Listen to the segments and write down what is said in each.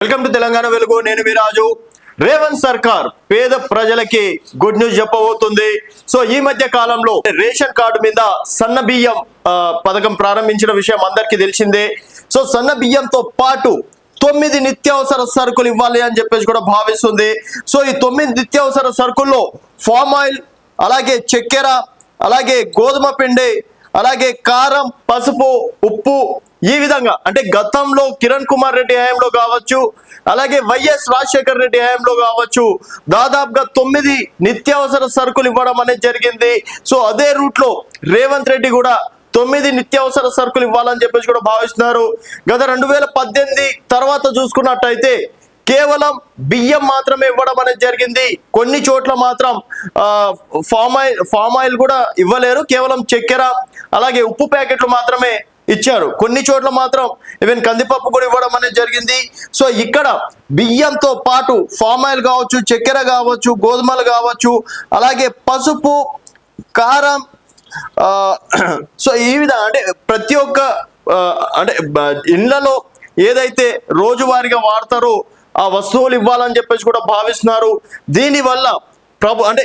Welcome to Telangana వెలుగు. నేను విరాజు. రేవంత్ సర్కార్ పేద ప్రజలకి గుడ్ న్యూస్ చెప్పబోతుంది. సో ఈ మధ్య కాలంలో రేషన్ కార్డు మీద సన్న బియ్యం పథకం ప్రారంభించిన విషయం అందరికీ తెలిసిందే. సో సన్న బియ్యంతో పాటు 9 నిత్యావసర సరుకులు ఇవ్వాలి అని చెప్పేసి కూడా భావిస్తుంది. సో ఈ 9 నిత్యావసర సరుకుల్లో ఫామ్ ఆయిల్, అలాగే చక్కెర, అలాగే గోధుమ పిండి, అలాగే కారం, పసుపు, ఉప్పు, ఈ విధంగా అంటే గతంలో కిరణ్ కుమార్ రెడ్డి హయాంలో కావచ్చు, అలాగే వైఎస్ రాజశేఖర్ రెడ్డి హయాంలో కావచ్చు, దాదాపుగా 9 నిత్యావసర సరుకులు ఇవ్వడం అనేది జరిగింది. సో అదే రూట్ లో రేవంత్ రెడ్డి కూడా 9 నిత్యావసర సరుకులు ఇవ్వాలని చెప్పేసి కూడా భావిస్తున్నారు. గత 2018 తర్వాత చూసుకున్నట్టయితే కేవలం బియ్యం మాత్రమే ఇవ్వడం అనేది జరిగింది. కొన్ని చోట్ల మాత్రం ఫామ్ ఆయిల్ కూడా ఇవ్వలేరు, కేవలం చక్కెర అలాగే ఉప్పు ప్యాకెట్లు మాత్రమే ఇచ్చారు. కొన్ని చోట్ల మాత్రం ఈవెన్ కందిపప్పు కూడా ఇవ్వడం అనేది జరిగింది. సో ఇక్కడ బియ్యంతో పాటు ఫామ్ ఆయిల్ కావచ్చు, చక్కెర కావచ్చు, గోధుమలు కావచ్చు, అలాగే పసుపు, కారం, సో ఈ విధంగా అంటే ప్రతి ఒక్క అంటే ఇళ్లలో ఏదైతే రోజువారీగా వాడతారో ఆ వస్తువులు ఇవ్వాలని చెప్పేసి కూడా భావిస్తున్నారు. దీనివల్ల అంటే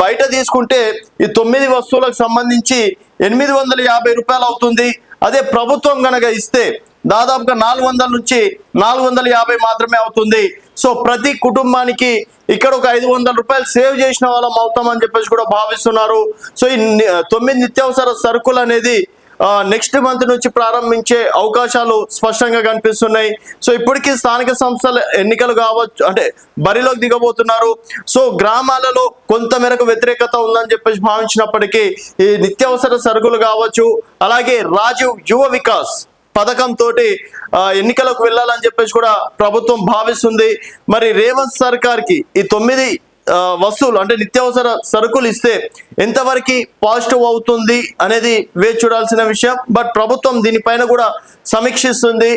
బయట తీసుకుంటే ఈ 9 వస్తువులకు సంబంధించి 850 రూపాయలు అవుతుంది. అదే ప్రభుత్వం గనక ఇస్తే దాదాపుగా 400 నుంచి 450 మాత్రమే అవుతుంది. సో ప్రతి కుటుంబానికి ఇక్కడ ఒక 500 రూపాయలు సేవ్ చేసిన వాళ్ళం అవుతామని చెప్పేసి కూడా భావిస్తున్నారు. సో ఈ 9 నిత్యావసర సరుకులు అనేది నెక్స్ట్ మంత్ నుంచి ప్రారంభించే అవకాశాలు స్పష్టంగా కనిపిస్తున్నాయి. సో ఇప్పటికీ స్థానిక సంస్థల ఎన్నికలు కావచ్చు, అంటే బరిలోకి దిగబోతున్నారు. సో గ్రామాలలో కొంత మేరకు వ్యతిరేకత ఉందని చెప్పేసి భావించినప్పటికీ ఈ నిత్యావసర సరుకులు కావచ్చు, అలాగే రాజీవ్ యువ వికాస్ పథకంతో ఎన్నికలకు వెళ్ళాలని చెప్పేసి కూడా ప్రభుత్వం భావిస్తుంది. మరి రేవంత్ సర్కార్కి ఈ 9 వస్తువులు అంటే నిత్యావసర సరుకులు ఇస్తే ఎంతవరకు పాజిటివ్ అవుతుంది అనేది వేచి చూడాల్సిన విషయం. బట్ ప్రభుత్వం దీనిపైన కూడా సమీక్షిస్తుంది.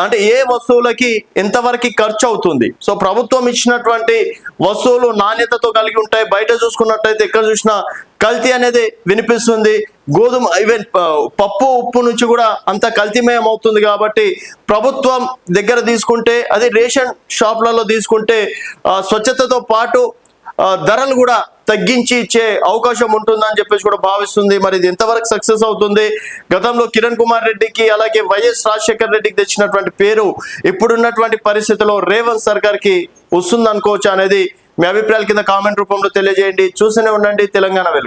అంటే ఏ వస్తువులకి ఎంతవరకు ఖర్చు అవుతుంది. సో ప్రభుత్వం ఇచ్చినటువంటి వస్తువులు నాణ్యతతో కలిగి ఉంటాయి. బయట చూసుకున్నట్టయితే ఎక్కడ చూసినా కల్తీ అనేది వినిపిస్తుంది. గోధుమ ఈవెన్ పప్పు, ఉప్పు నుంచి కూడా అంత కల్తీమయం అవుతుంది. కాబట్టి ప్రభుత్వం దగ్గర తీసుకుంటే, అది రేషన్ షాప్లలో తీసుకుంటే స్వచ్ఛతతో పాటు ధరలు కూడా తగ్గించి ఇచ్చే అవకాశం ఉంటుందని చెప్పేసి కూడా భావిస్తుంది. మరి ఇది ఎంతవరకు సక్సెస్ అవుతుంది? గతంలో కిరణ్ కుమార్ రెడ్డికి అలాగే వైఎస్ రాజశేఖర్ రెడ్డికి తెచ్చినటువంటి పేరు ఇప్పుడున్నటువంటి పరిస్థితిలో రేవంత్ సర్కార్కి వస్తుంది అనుకోవచ్చు అనేది మీ అభిప్రాయాల కింద కామెంట్ రూపంలో తెలియజేయండి. చూస్తూనే ఉండండి తెలంగాణ వెలుగు.